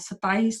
27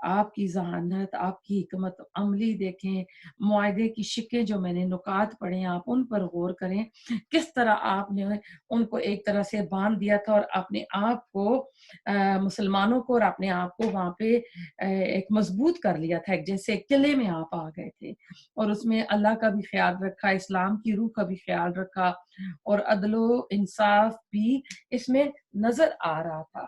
آپ کی ذہانت، آپ کی حکمت عملی دیکھیں، معاہدے کی شکیں جو میں نے نکات پڑھے آپ ان پر غور کریں، کس طرح آپ نے ان کو ایک طرح سے باندھ دیا تھا اور اپنے آپ کو مسلمانوں کو اور اپنے آپ کو وہاں پہ ایک مضبوط کر لیا تھا، ایک جیسے قلعے میں آپ آ گئے تھے، اور اس میں اللہ کا بھی خیال رکھا، اسلام کی روح کا بھی خیال رکھا، اور عدل و انصاف بھی اس میں نظر آ رہا تھا۔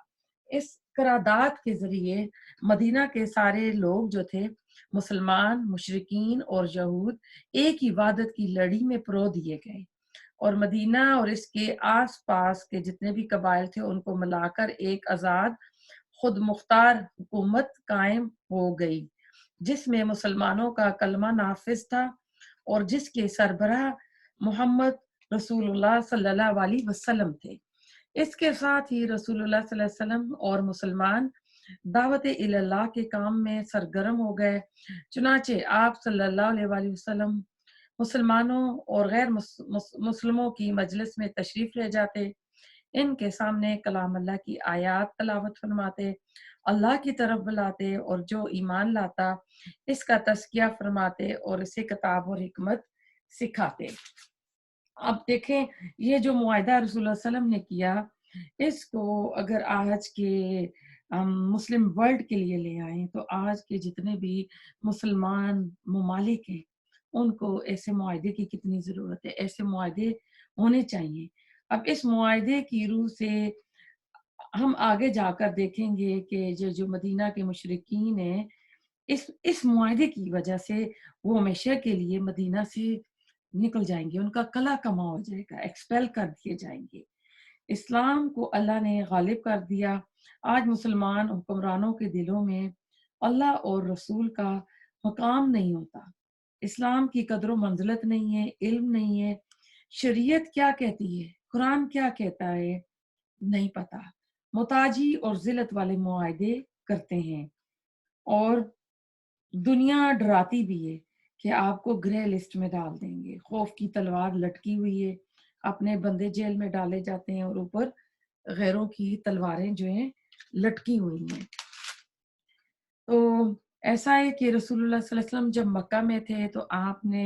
اس قرارداد کے ذریعے مدینہ کے سارے لوگ جو تھے، مسلمان، مشرکین اور یہود، ایک ہی وحدت کی لڑی میں پرو دیے گئے، اور مدینہ اور اس کے آس پاس کے جتنے بھی قبائل تھے ان کو ملا کر ایک آزاد خود مختار حکومت قائم ہو گئی، جس میں مسلمانوں کا کلمہ نافذ تھا اور جس کے سربراہ محمد رسول اللہ صلی اللہ علیہ وسلم تھے۔ اس کے ساتھ ہی رسول اللہ صلی اللہ علیہ وسلم اور مسلمان دعوت اللہ کے کام میں سرگرم ہو گئے۔ چنانچہ آپ صلی اللہ علیہ وآلہ وسلم مسلمانوں اور غیر مسلموں کی مجلس میں تشریف لے جاتے، ان کے سامنے کلام اللہ کی آیات تلاوت فرماتے، اللہ کی طرف بلاتے، اور جو ایمان لاتا اس کا تزکیہ فرماتے اور اسے کتاب اور حکمت سکھاتے۔ اب دیکھیں یہ جو معاہدہ رسول اللہ صلی اللہ علیہ وسلم نے کیا، اس کو اگر آج کے ہم مسلم ورلڈ کے لیے لے آئیں تو آج کے جتنے بھی مسلمان ممالک ہیں ان کو ایسے معاہدے کی کتنی ضرورت ہے، ایسے معاہدے ہونے چاہیے۔ اب اس معاہدے کی روح سے ہم آگے جا کر دیکھیں گے کہ جو مدینہ کے مشرکین ہیں، اس معاہدے کی وجہ سے وہ ہمیشہ کے لیے مدینہ سے نکل جائیں گے، ان کا کلا کما ہو جائے گا، ایکسپیل کر دیے جائیں گے۔ اسلام کو اللہ نے غالب کر دیا۔ آج مسلمان حکمرانوں کے دلوں میں اللہ اور رسول کا مقام نہیں ہوتا، اسلام کی قدر و منزلت نہیں ہے، علم نہیں ہے، شریعت کیا کہتی ہے، قرآن کیا کہتا ہے، نہیں پتا، محتاجی اور ذلت والے معاہدے کرتے ہیں، اور دنیا ڈراتی بھی ہے کہ آپ کو گرے لسٹ میں ڈال دیں گے، خوف کی تلوار لٹکی ہوئی ہے، اپنے بندے جیل میں ڈالے جاتے ہیں اور اوپر غیروں کی تلواریں جو ہیں لٹکی ہوئی ہیں۔ تو ایسا ہے کہ رسول اللہ صلی اللہ علیہ وسلم جب مکہ میں تھے تو آپ نے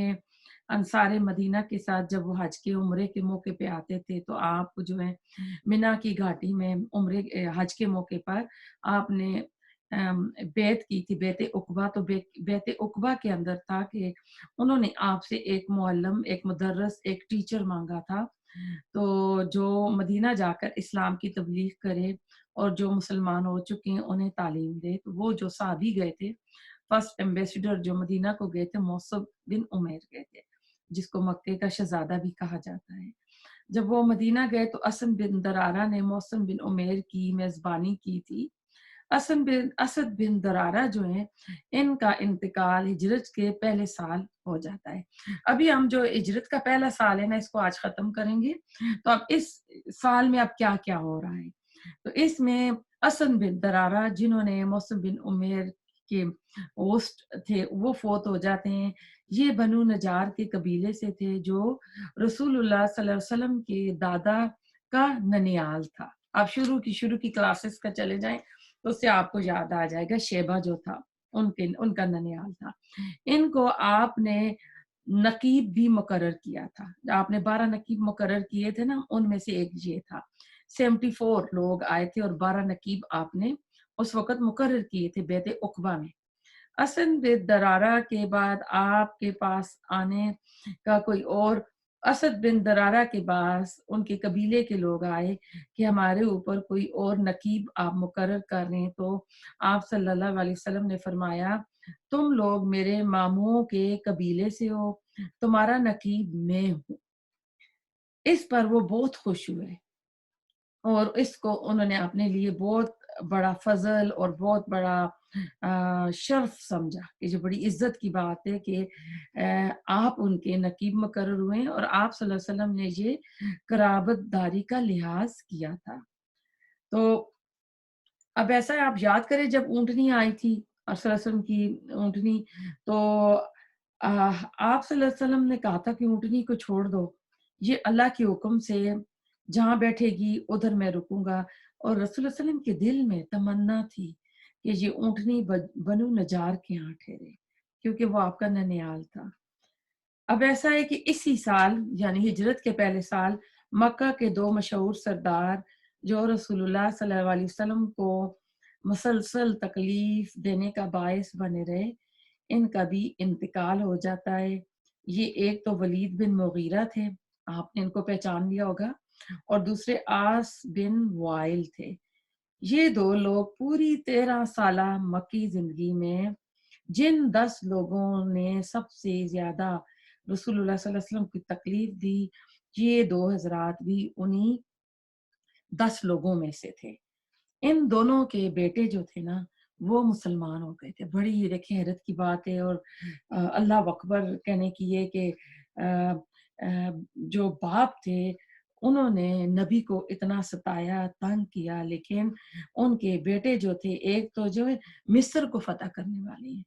انصار مدینہ کے ساتھ جب وہ حج کے عمرے کے موقع پہ آتے تھے تو آپ جو ہے منا کی گھاٹی میں عمرے حج کے موقع پر آپ نے بیعت کی تھی، بیعت عقبہ۔ تو بیعت عقبہ کے اندر تھا کہ انہوں نے آپ سے ایک معلم، ایک مدرس، ایک ٹیچر مانگا تھا، تو جو مدینہ جا کر اسلام کی تبلیغ کرے اور جو مسلمان ہو چکے ہیں انہیں تعلیم دے۔ تو وہ جو صحابی گئے تھے، فرسٹ ایمبیسڈر جو مدینہ کو گئے تھے، مصعب بن عمیر گئے تھے، جس کو مکے کا شہزادہ بھی کہا جاتا ہے۔ جب وہ مدینہ گئے تو اسد بن درارہ نے مصعب بن عمیر کی میزبانی کی تھی۔ اسد بن درارہ جو ہیں ان کا انتقال ہجرت کے پہلے سال ہو جاتا ہے۔ ابھی ہم جو ہجرت کا پہلا سال ہے نا اس کو آج ختم کریں گے، تو اب اس سال میں اب کیا کیا ہو رہا ہے۔ تو اس میں اسد بن درارہ جنہوں نے مصعب بن عمیر کے ہوسٹ تھے وہ فوت ہو جاتے ہیں۔ یہ بنو نجار کے قبیلے سے تھے جو رسول اللہ صلی اللہ علیہ وسلم کے دادا کا ننیال تھا۔ آپ شروع کی کلاسز کا چلے جائیں تو اس سے آپ کو یاد آ جائے گا، شیبہ جو تھا ان کا ننیال تھا۔ ان کو آپ نے نقیب بھی مقرر کیا تھا، آپ نے 12 نقیب مقرر کیے تھے نا، ان میں سے ایک یہ تھا۔ 74 لوگ آئے تھے اور 12 نقیب آپ نے اس وقت مقرر کیے تھے بیعت عقبہ میں۔ اسد بن درارہ کے بعد آپ کے پاس آنے کا کوئی اور، اسد بن درارہ کے بعد ان کے قبیلے کے لوگ آئے کہ ہمارے اوپر کوئی اور نقیب آپ مقرر کر رہے ہیں، تو آپ صلی اللہ علیہ وسلم نے فرمایا تم لوگ میرے ماموں کے قبیلے سے ہو، تمہارا نقیب میں ہوں۔ اس پر وہ بہت خوش ہوئے اور اس کو انہوں نے اپنے لیے بہت بڑا فضل اور بہت بڑا شرف سمجھا کہ جو بڑی عزت کی بات ہے کہ آپ ان کے نقیب مقرر ہوئے اور آپ صلی اللہ علیہ وسلم نے یہ قرابت داری کا لحاظ کیا تھا۔ تو اب ایسا ہے آپ یاد کریں جب اونٹنی آئی تھی اور صلی اللہ علیہ وسلم کی اونٹنی، تو آپ صلی اللہ علیہ وسلم نے کہا تھا کہ اونٹنی کو چھوڑ دو، یہ اللہ کے حکم سے جہاں بیٹھے گی ادھر میں رکوں گا، اور رسول اللہ علیہ وسلم کے دل میں تمنا تھی کہ یہ اونٹنی بنو نجار کے یہاں ٹھہرے، کیونکہ وہ آپ کا ننیال تھا۔ اب ایسا ہے کہ اسی سال یعنی ہجرت کے پہلے سال مکہ کے دو مشہور سردار جو رسول اللہ صلی اللہ علیہ وسلم کو مسلسل تکلیف دینے کا باعث بنے رہے، ان کا بھی انتقال ہو جاتا ہے۔ یہ ایک تو ولید بن مغیرہ تھے، آپ نے ان کو پہچان لیا ہوگا، اور دوسرے آس بن وائل تھے۔ یہ دو لوگ پوری 13 سالہ مکی زندگی میں جن 10 لوگوں نے سب سے زیادہ رسول اللہ صلی اللہ علیہ وسلم کی تکلیف دی، یہ دو حضرات بھی انہی 10 لوگوں میں سے تھے۔ ان دونوں کے بیٹے جو تھے نا وہ مسلمان ہو گئے تھے۔ بڑی دیکھیں حیرت کی بات ہے، اور اللہ اکبر کہنے کی یہ کہ جو باپ تھے انہوں نے نبی کو اتنا ستایا، تنگ کیا، لیکن ان کے بیٹے جو تھے، ایک تو جو ہے مصر کو فتح کرنے والے ہیں،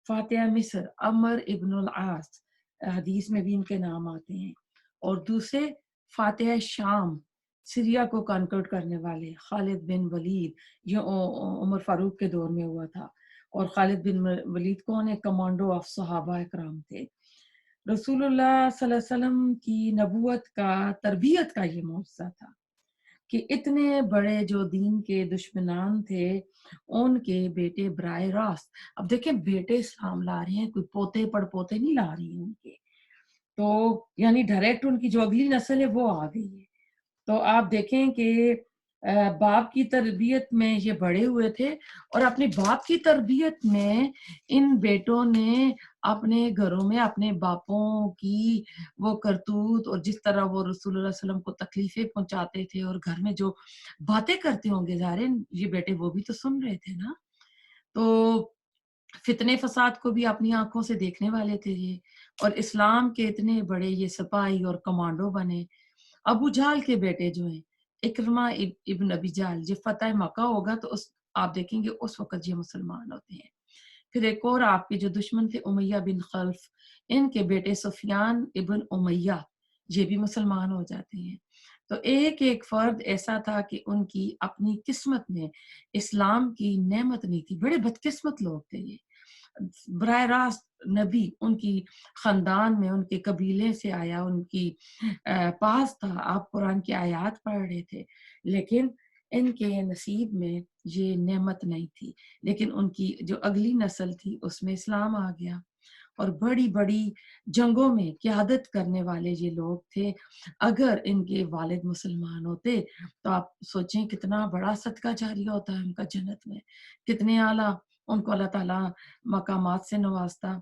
فاتح مصر عمر ابن العاص، حدیث میں بھی ان کے نام آتے ہیں، اور دوسرے فاتح شام، سیریا کو کنکرٹ کرنے والے خالد بن ولید، یہ عمر فاروق کے دور میں ہوا تھا۔ اور خالد بن ولید کون ہے؟ کمانڈو آف صحابہ اکرام تھے۔ رسول اللہ صلی اللہ علیہ وسلم کی نبوت کا، تربیت کا یہ معجزہ تھا کہ اتنے بڑے جو دین کے دشمنان تھے ان کے بیٹے براہ راست، اب دیکھیں بیٹے اسلام لا رہے ہیں، کوئی پوتے پڑ پوتے نہیں لا رہی ہیں ان کے، تو یعنی ڈائریکٹ ان کی جو اگلی نسل ہے وہ آ گئی ہے۔ تو آپ دیکھیں کہ باپ کی تربیت میں یہ بڑے ہوئے تھے، اور اپنے باپ کی تربیت میں ان بیٹوں نے اپنے گھروں میں اپنے باپوں کی وہ کرتوت، اور جس طرح وہ رسول اللہ علیہ وسلم کو تکلیفیں پہنچاتے تھے اور گھر میں جو باتیں کرتے ہوں گے، ظاہر یہ بیٹے وہ بھی تو سن رہے تھے نا، تو فتنے فساد کو بھی اپنی آنکھوں سے دیکھنے والے تھے یہ، اور اسلام کے اتنے بڑے یہ سپاہی اور کمانڈو بنے۔ ابو جہل کے بیٹے جو ہیں اکرمہ ابن ابی جہل، جب فتح مکہ ہوگا تو آپ دیکھیں گے اس وقت یہ مسلمان ہوتے ہیں۔ پھر ایک اور آپ کے جو دشمن تھے امیہ بن خلف، ان کے بیٹے سفیان ابن امیہ، یہ بھی مسلمان ہو جاتے ہیں۔ تو ایک ایک فرد ایسا تھا کہ ان کی اپنی قسمت میں اسلام کی نعمت نہیں تھی، بڑے بدقسمت لوگ تھے یہ۔ براہ راست نبی ان کی خاندان میں، ان کے قبیلے سے آیا، ان کی پاس تھا، آپ قرآن کی آیات پڑھ رہے تھے، لیکن ان کے نصیب میں یہ نعمت نہیں تھی، لیکن ان کی جو اگلی نسل تھی اس میں اسلام آ گیا، اور بڑی بڑی جنگوں میں قیادت کرنے والے یہ لوگ تھے۔ اگر ان کے والد مسلمان ہوتے تو آپ سوچیں کتنا بڑا صدقہ جاریہ ہوتا ہے ان کا جنت میں، کتنے اعلیٰ ان کو اللہ تعالیٰ مقامات سے نوازتا۔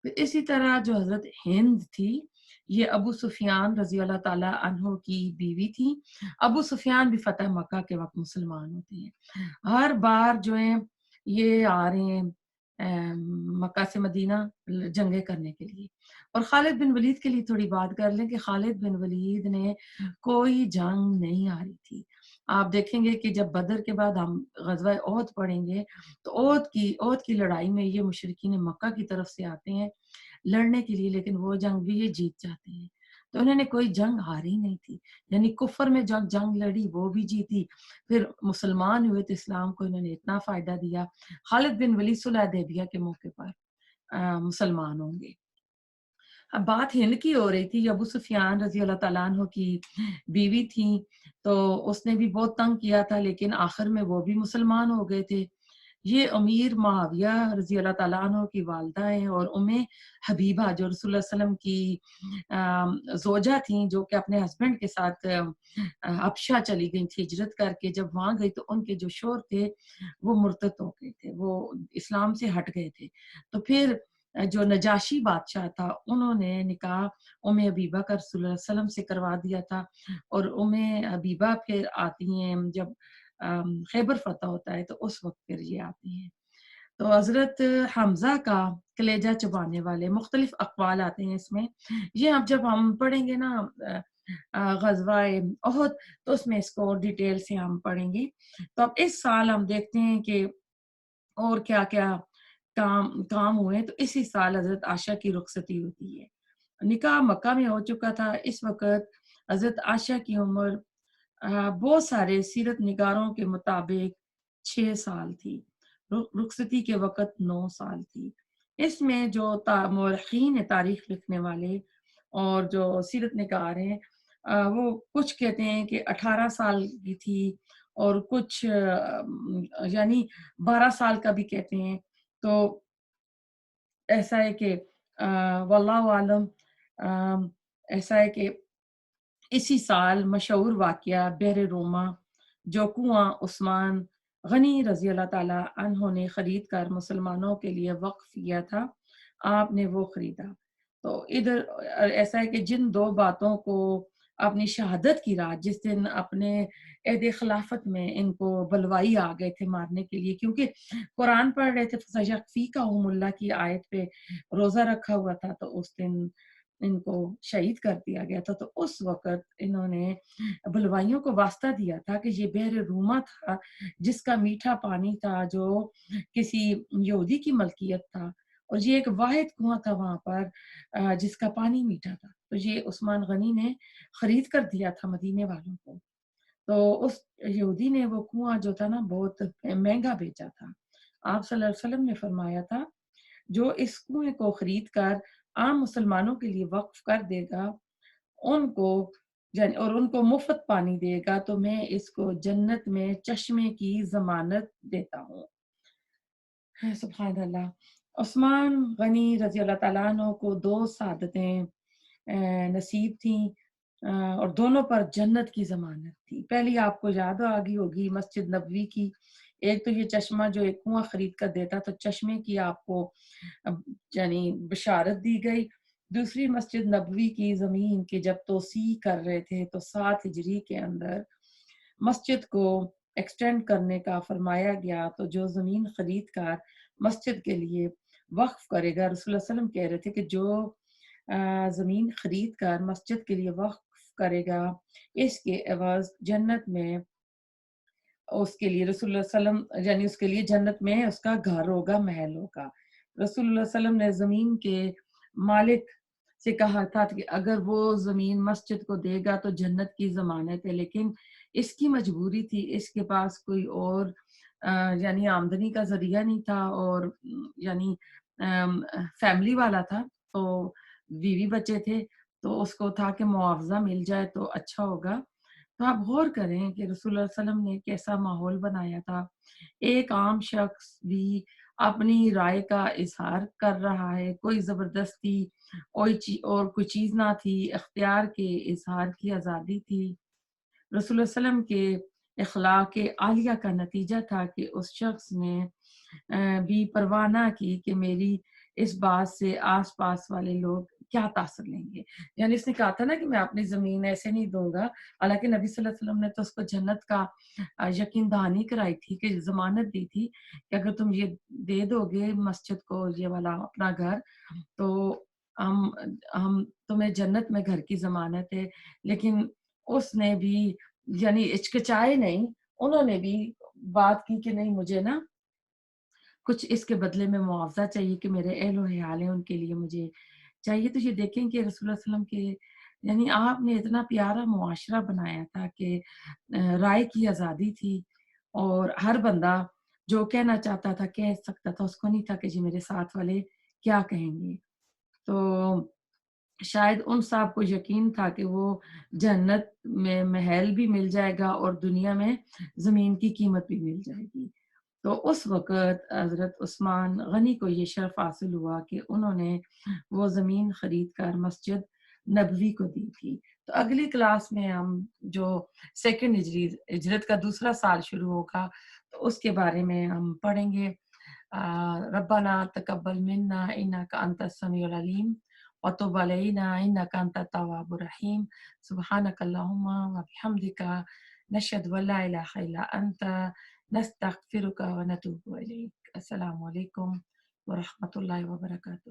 پھر اسی طرح جو حضرت ہند تھی، یہ ابو سفیان رضی اللہ تعالیٰ عنہ کی بیوی تھی۔ ابو سفیان بھی فتح مکہ کے وقت مسلمان ہوتے ہیں۔ ہر بار جو ہیں یہ آ رہے ہیں مکہ سے مدینہ جنگیں کرنے کے لیے۔ اور خالد بن ولید کے لیے تھوڑی بات کر لیں کہ خالد بن ولید نے کوئی جنگ نہیں ہاری تھی۔ آپ دیکھیں گے کہ جب بدر کے بعد ہم غزوہ احد پڑھیں گے تو احد کی لڑائی میں یہ مشرکین مکہ کی طرف سے آتے ہیں لڑنے کے لیے، لیکن وہ جنگ بھی یہ جیت جاتے ہیں۔ تو انہوں نے کوئی جنگ ہاری نہیں تھی، یعنی کفر میں جنگ لڑی وہ بھی جیتی، پھر مسلمان ہوئے تو اسلام کو انہوں نے اتنا فائدہ دیا۔ خالد بن ولید صلح حدیبیہ کے موقع پر مسلمان ہوں گے۔ اب بات ہند کی ہو رہی تھی، ابو سفیان رضی اللہ تعالیٰ عنہ کی بیوی تھی، تو اس نے بھی بہت تنگ کیا تھا، لیکن آخر میں وہ بھی مسلمان ہو گئے تھے۔ یہ امیر معاویہ رضی اللہ تعالیٰ عنہ کی والدہ ہیں، اور حبیبہ جو رسول اللہ علیہ وسلم کی زوجہ تھیں، جو کہ اپنے ہسبینڈ کے ساتھ حبشہ چلی گئی تھی ہجرت کر کے۔ جب وہاں گئی تو ان کے جو شوہر تھے وہ مرتد ہو گئے تھے، وہ اسلام سے ہٹ گئے تھے۔ تو پھر جو نجاشی بادشاہ تھا انہوں نے نکاح حبیبہ کا رسول اللہ علیہ وسلم سے کروا دیا تھا، اور حبیبہ پھر آتی ہیں جب خیبر فتح ہوتا ہے تو اس وقت پھر یہ آتی ہیں۔ تو حضرت حمزہ کا کلیجہ چبانے والے مختلف اقوال آتے ہیں اس میں، یہ اب جب ہم پڑھیں گے نا غزوہ احد تو اس میں اس کو ڈیٹیل سے ہم پڑھیں گے۔ تو اب اس سال ہم دیکھتے ہیں کہ اور کیا کیا کام ہوئے، تو اسی سال حضرت عائشہ کی رخصتی ہوتی ہے۔ نکاح مکہ میں ہو چکا تھا، اس وقت حضرت عائشہ کی عمر بہت سارے سیرت نگاروں کے مطابق 6 سال تھی۔ رخصتی کے وقت 9 سال تھی۔ اس میں جو مورخین ہیں، تاریخ لکھنے والے اور جو سیرت نگار ہیں، وہ کچھ کہتے ہیں کہ 18 سال کی تھی اور کچھ یعنی 12 سال کا بھی کہتے ہیں۔ تو ایسا ہے کہ واللہ عالم، ایسا ہے کہ اسی سال مشہور واقعہ بئر روما جو کنواں عثمان غنی رضی اللہ تعالیٰ عنہ نے خرید کر مسلمانوں کے لیے وقف کیا تھا، آپ نے وہ خریدا۔ تو ادھر ایسا ہے کہ جن دو باتوں کو اپنی شہادت کی رات، جس دن اپنے عہد خلافت میں ان کو بلوائی آ گئے تھے مارنے کے لیے، کیونکہ قرآن پڑھ رہے تھے، فَسَيَكْفِيكَهُمُ اللَّهُ کی آیت پہ روزہ رکھا ہوا تھا، تو اس دن ان کو شہید کر دیا گیا تھا۔ تو اس وقت انہوں نے بلوائیوں کو واسطہ دیا تھا کہ یہ بحر روما تھا، جس کا میٹھا پانی تھا، جو کسی یہودی کی ملکیت تھا، اور یہ ایک واحد کنواں تھا وہاں پر جس کا پانی میٹھا تھا۔ تو یہ عثمان غنی نے خرید کر دیا تھا مدینے والوں کو۔ تو اس یہودی نے وہ کنواں جو تھا نا بہت مہنگا بیچا تھا۔ آپ صلی اللہ علیہ وسلم نے فرمایا تھا جو اس کنویں کو خرید کر عام مسلمانوں کے لیے وقف کر دے گا، ان کو اور ان کو مفت پانی دے گا، تو میں اس کو جنت میں چشمے کی ضمانت دیتا ہوں۔ سبحان اللہ۔ عثمان غنی رضی اللہ تعالیٰ عنہ کو 2 سعادتیں نصیب تھیں، اور دونوں پر جنت کی ضمانت تھی۔ پہلی آپ کو یاد آگئی ہوگی مسجد نبوی کی۔ ایک تو یہ چشمہ جو ایک کنواں خرید کر دیتا، تو چشمے کی آپ کو یعنی بشارت دی گئی۔ دوسری مسجد نبوی کی زمین کے جب توسیع کر رہے تھے تو 7 ہجری کے اندر مسجد کو ایکسٹینڈ کرنے کا فرمایا گیا، تو جو زمین خرید کر مسجد کے لیے وقف کرے گا، رسول اللہ علیہ وسلم کہہ رہے تھے کہ جو زمین خرید کر مسجد کے لیے وقف کرے گا، اس کے عوض جنت میں اس کے لیے رسول اللہ صلی اللہ علیہ وسلم یعنی اس کے لیے جنت میں اس کا گھر ہوگا، محل ہوگا۔ رسول اللہ صلی اللہ علیہ وسلم نے زمین کے مالک سے کہا تھا کہ اگر وہ زمین مسجد کو دے گا تو جنت کی ضمانت ہے، لیکن اس کی مجبوری تھی، اس کے پاس کوئی اور یعنی آمدنی کا ذریعہ نہیں تھا، اور یعنی فیملی والا تھا، تو بیوی بچے تھے، تو اس کو تھا کہ معاوضہ مل جائے تو اچھا ہوگا۔ تو آپ غور کریں کہ رسول اللہ صلی اللہ علیہ وسلم نے کیسا ماحول بنایا تھا۔ ایک عام شخص بھی اپنی رائے کا اظہار کر رہا ہے، کوئی زبردستی اور کوئی چیز نہ تھی، اختیار کے اظہار کی آزادی تھی۔ رسول اللہ علیہ وسلم کے اخلاق عالیہ کا نتیجہ تھا کہ اس شخص نے بھی پرواہ نہ کی کہ میری اس بات سے آس پاس والے لوگ کیا تاثر لیں گے۔ یعنی اس نے کہا تھا نا کہ میں اپنی زمین ایسے نہیں دوں گا، حالانکہ نبی صلی اللہ علیہ وسلم نے تو اس کو جنت کا یقین دہانی کرائی تھی، کہ ضمانت دی تھی کہ اگر تم یہ دے دو گے مسجد کو، یہ والا اپنا گھر، تو ہم تمہیں جنت میں گھر کی ضمانت ہے۔ لیکن اس نے بھی یعنی ہچکچائے نہیں، انہوں نے بھی بات کی کہ نہیں، مجھے نا کچھ اس کے بدلے میں معاوضہ چاہیے، کہ میرے اہل و عیال ہیں ان کے لیے مجھے چاہیے۔ تو یہ دیکھیں کہ رسول اللہ صلی اللہ علیہ وسلم کے یعنی آپ نے اتنا پیارا معاشرہ بنایا تھا کہ رائے کی آزادی تھی، اور ہر بندہ جو کہنا چاہتا تھا کہہ سکتا تھا، اس کو نہیں تھا کہ جی میرے ساتھ والے کیا کہیں گے۔ تو شاید ان صاحب کو یقین تھا کہ وہ جنت میں محل بھی مل جائے گا اور دنیا میں زمین کی قیمت بھی مل جائے گی۔ تو اس وقت حضرت عثمان غنی کو یہ شرف حاصل ہوا کہ انہوں نے وہ زمین خرید کر مسجد نبوی کو دی تھی۔ تو اگلی کلاس میں ہم جو سیکنڈ ہجرت کا دوسرا سال شروع ہوگا، تو اس کے بارے میں ہم پڑھیں گے۔ ربنا تقبل منا انک انت السمیع العلیم وتب علینا انک انت التواب الرحیم، سبحانک اللہم وبحمدک، نشہد ان لا الہ الا انت، نستغفرک ونتوب الیک۔ السلام علیکم ورحمۃ اللہ وبرکاتہ۔